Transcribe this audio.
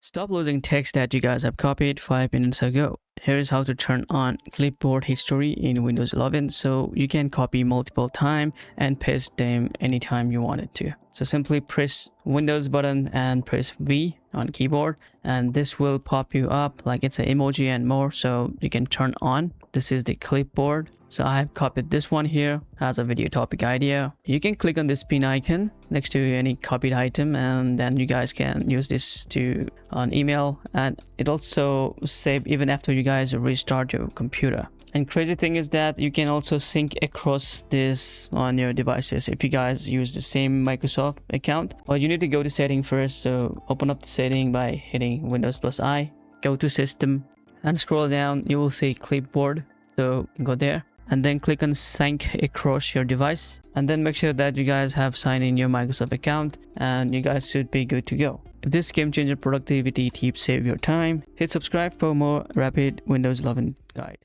Stop losing text that you guys have copied 5 minutes ago. Here is how to turn on clipboard history in Windows 11 so you can copy multiple times and paste them anytime you wanted to. So simply press Windows button and press V on keyboard, and this will pop you up like it's an emoji and more, so you can turn on. This is the clipboard. So I have copied this one here as a video topic idea. You can click on this pin icon next to any copied item, and then you guys can use this to on email, and it also save even after you guys restart your computer. And crazy thing is that you can also sync across this on your devices if you guys use the same Microsoft account. Well, you need to go to setting first. So open up the setting by hitting Windows plus I, go to system and scroll down. You will see clipboard. So go there and then click on sync across your device, and then make sure that you guys have signed in your Microsoft account and you guys should be good to go. If this game changer productivity tips save your time, hit subscribe for more rapid Windows 11 guide.